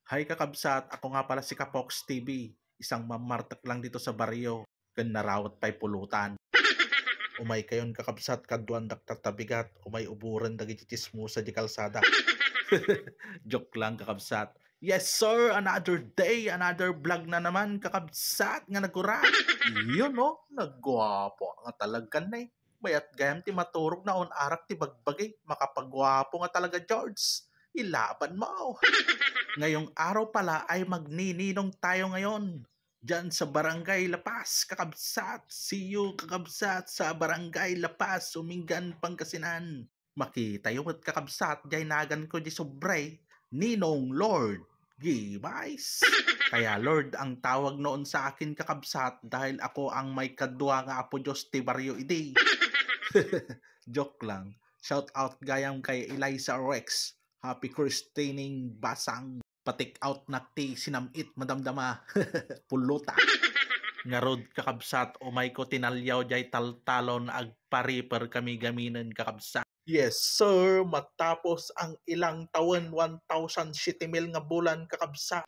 Hi kakabsat, ako nga pala si Kapox TV, isang mamartak lang dito sa baryo, kan narawat pa'y pulutan. Umay kayon kakabsat kaduan tatabigat, umay uburan dagi chismo sa di kalsada. Joke lang kakabsat. Yes sir, another day, another vlog na naman kakabsat nga nagura. Yun no, nagwapo nga talaga na eh. Mayat gayam ti maturog na on arak ti bagbagay, makapagwapo nga talaga George. Ilaban mo. Ngayong araw pala ay magnininong tayo ngayon. Diyan sa Barangay Lapas, kakabsat. See you, kakabsat, sa Barangay Lapas, Sumingan, Pangasinan. Makita yung at kakabsat, nagan ko di sobray, Ninong Lord. Gibais. Kaya Lord ang tawag noon sa akin kakabsat dahil ako ang may kadwa nga apo Diyos ti Baryo Idi. Joke lang. Shout out gayam kay Eliza Rex. Happy Christening Basang. Patik out nakti sinamit madamdama. Puluta. Ngarod kakabsat umay ko tinalyaw jay taltalon agpariper kami gaminan kakabsat. Yes sir, matapos ang ilang taon 1,070 nga bulan kakabsat.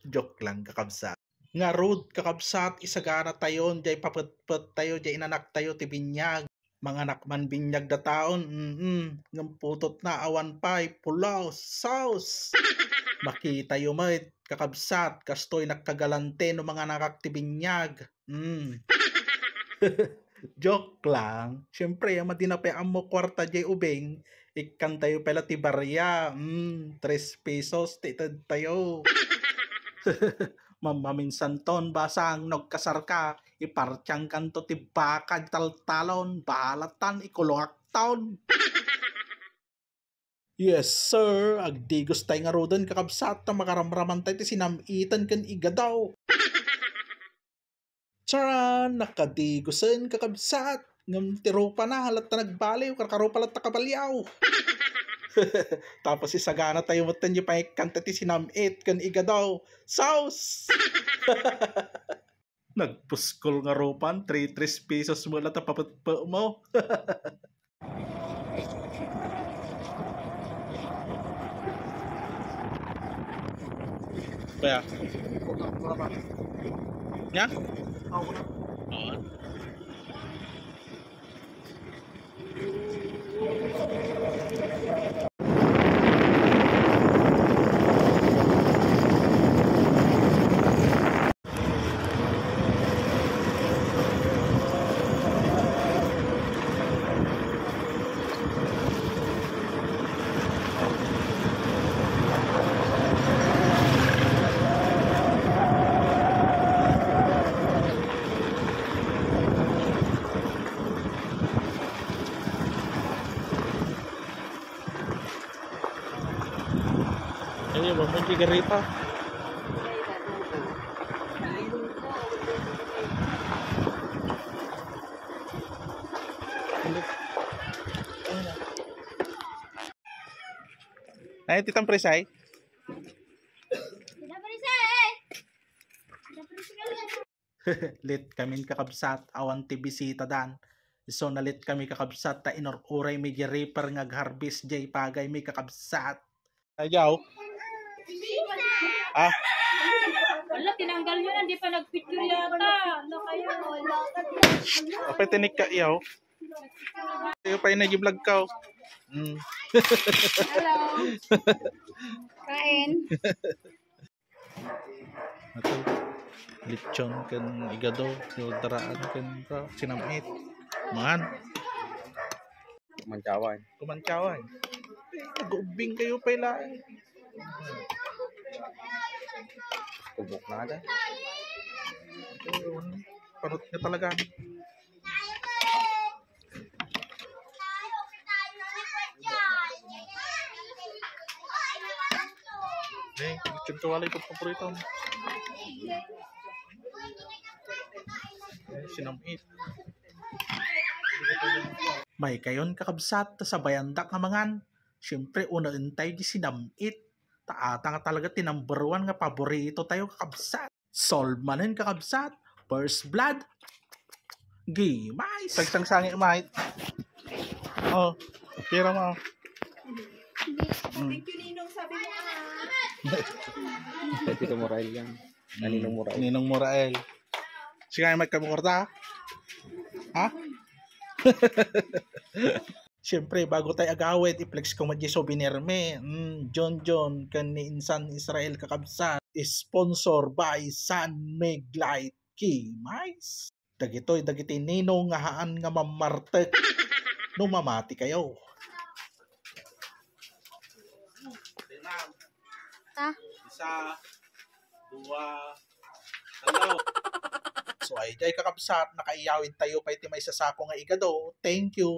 Joke lang kakabsat. Ngarod kakabsat isagana tayon jay papetpet tayo jay inanak tayo ti binyag. Mga nakman binyag da taon, ng putot na awan pa'y pulaw, sauce. Makita yung may kakabsat, kastoy nagkagalante no mga nakaktibinyag. Joke lang. Siyempre, ang madinapayaan mo kwarta jay ubeng, ikan tayo pala ti barya. 3 pesos, titad tayo. Mamaminsan ton basang nagkasar ka, ipartyang kanto ti bakag taltalon, balatan ikulongak taon. Yes sir, agdigos tayo nga rodan kakabsat na makaramraman tayo ti sinamitan kan igadaw. Charan, nakadigosan kakabsat, ngam tiropa na halat na nagbaliw, karkaropa lat na kabalyaw. Tapos isagana tayo matan yung kanta ti sinamit kan igadaw. Sauce! Nagpuskol nga rupan, 3 pesos mo lang tapapatpa mo. Kaya? Nya? Oo. Ay, wag mo tigari pa. Ay, titang presay. Lit kami kakabsat awan ti bisita dan. So nalit kami kakabsat ta inururay mi reaper ngag-harvest jay pagay mi kakabsat. Ayaw. Ah. Wala, tinanggal nyo na, hindi pa nag-picture yata. Ano kayo? Apa tinik ka iyaw? Ayaw pa yung nag-vlog ka. Hello. Kain. Ito. Lechon kan igado. Yung daraan kan sinamit. Man. Kumantsawan. Nag-ubing kayo pa ilaan. Kubok na agad. Parot na talaga. Lechon kawalay ko paborito. Sinamit. May kayon kakabsat sa bayandak nga mangan. Siyempre unaan tayo di sinamit. Taata nga talaga tinumber 1 nga paborito tayo kakabsat. Solve manin kakabsat. First blood. Gimay. Sagsang-sangi umay. Oh, pira mo. Thank you, Ninong. Sabi mo Tito Morael yan. Naninong Morael. Ninong Morael. Sige, may kamurta. Ha? Siyempre, bago tayo agawit, i-flex ko madya souvenir me. John, kan ni Insan Israel kakabsat. Sponsor by San Meglite Key. Mais. Dagiti ninong nga haan nga mamartek. No mamati kayo. Ta? Isa, dua, dalaw. So ay kakabsat, nakaiyawin tayo pa iti may sasako nga igado. Thank you.